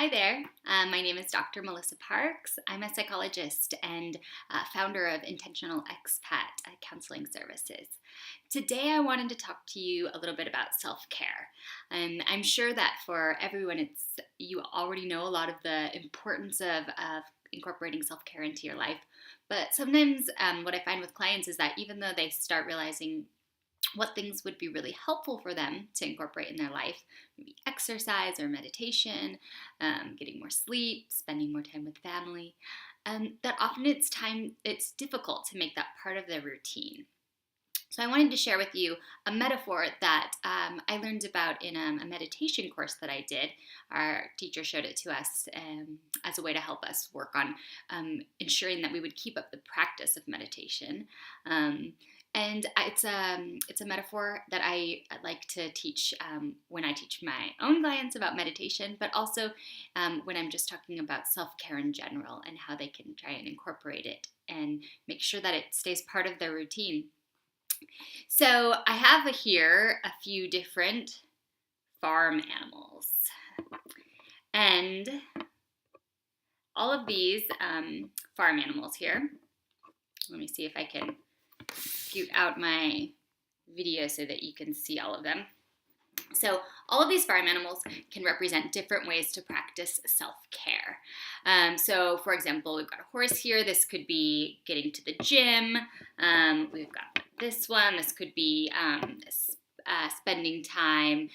Hi there, my name is Dr. Melissa Parks. I'm a psychologist and founder of Intentional Expat Counseling Services. Today I wanted to talk to you a little bit about self-care. I'm sure that for everyone you already know a lot of the importance of incorporating self-care into your life, but sometimes what I find with clients is that even though they start realizing what things would be really helpful for them to incorporate in their life, maybe exercise or meditation, getting more sleep, spending more time with family, that often it's difficult to make that part of their routine. So I wanted to share with you a metaphor that I learned about in a meditation course that I did. Our teacher showed it to us as a way to help us work on ensuring that we would keep up the practice of meditation. And it's a metaphor that I like to teach when I teach my own clients about meditation, but also when I'm just talking about self-care in general and how they can try and incorporate it and make sure that it stays part of their routine. So I have here a few different farm animals, and all of these farm animals here, let me see if I can scoot out my video so that you can see all of them. So all of these farm animals can represent different ways to practice self-care. So for example, we've got a horse here. This could be getting to the gym. We've got this one. This could be spending time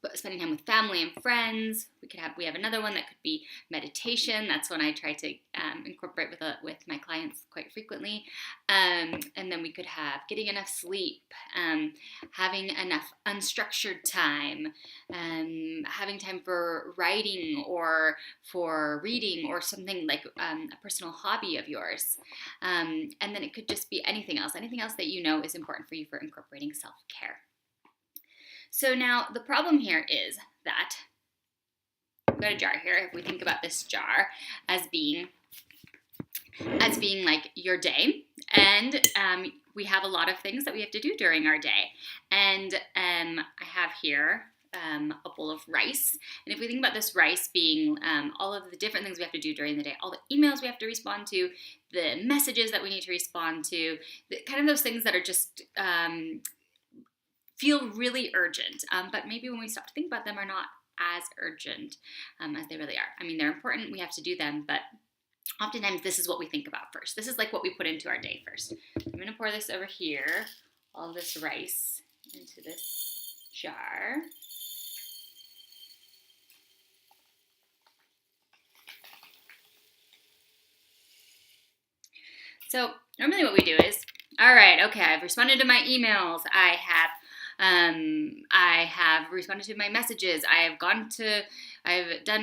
with family and friends. We have another one that could be meditation. That's one I try to incorporate with my clients quite frequently. And then we could have getting enough sleep, having enough unstructured time, having time for writing or for reading or something like a personal hobby of yours. And then it could just be anything else that you know is important for you for incorporating self-care. So now the problem here is that we've got a jar here. If we think about this jar as being like your day, and we have a lot of things that we have to do during our day. And I have here a bowl of rice. And if we think about this rice being all of the different things we have to do during the day, all the emails we have to respond to, the messages that we need to respond to, kind of those things that are just feel really urgent, but maybe when we stop to think about them are not as urgent as they really are. I mean, they're important, we have to do them, but oftentimes this is what we think about first. This is like what we put into our day first. I'm gonna pour this over here, all this rice into this jar. So normally what we do is, all right, okay, I've responded to my emails, I have responded to my messages, I've done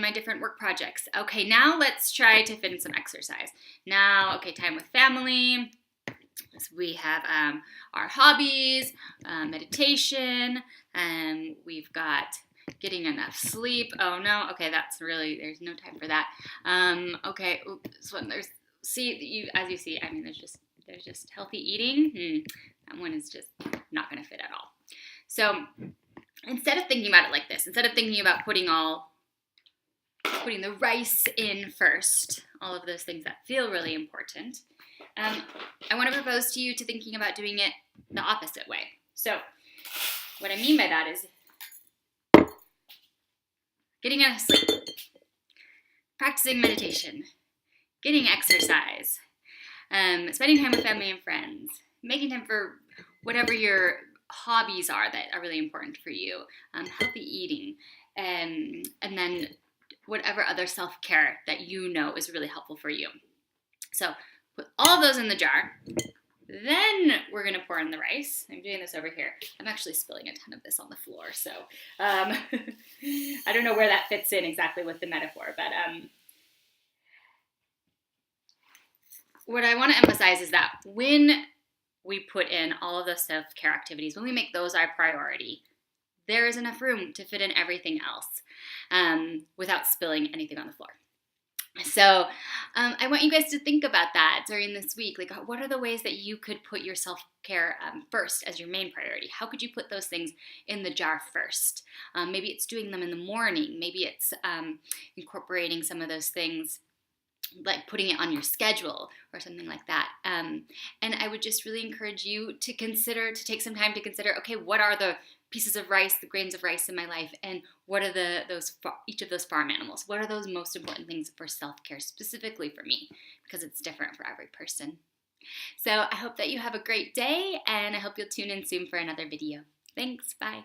my different work projects. Okay, now let's try to fit in some exercise. Now, okay, time with family. So we have our hobbies, meditation, and we've got getting enough sleep. Oh no, okay, there's no time for that. Okay, this one, as you see, I mean, there's just healthy eating. That one is just not going to fit at all. So instead of thinking about it like this, instead of thinking about putting the rice in first, all of those things that feel really important, I want to propose to you to thinking about doing it the opposite way. So what I mean by that is getting enough sleep, practicing meditation, getting exercise, spending time with family and friends, making time for whatever your hobbies are that are really important for you, healthy eating, and then whatever other self-care that you know is really helpful for you. So put all those in the jar. Then we're going to pour in the rice. I'm doing this over here. I'm actually spilling a ton of this on the floor, so I don't know where that fits in exactly with the metaphor, but what I want to emphasize is that when we put in all of those self-care activities, when we make those our priority, there is enough room to fit in everything else without spilling anything on the floor. So I want you guys to think about that during this week. Like, what are the ways that you could put your self care first as your main priority? How could you put those things in the jar first? Maybe it's doing them in the morning. Maybe it's incorporating some of those things, like putting it on your schedule or something like that. And I would just really encourage you to take some time to consider, okay, what are the pieces of rice, the grains of rice in my life, and what are each of those farm animals? What are those most important things for self-care specifically for me? Because it's different for every person. So I hope that you have a great day, and I hope you'll tune in soon for another video. Thanks, bye.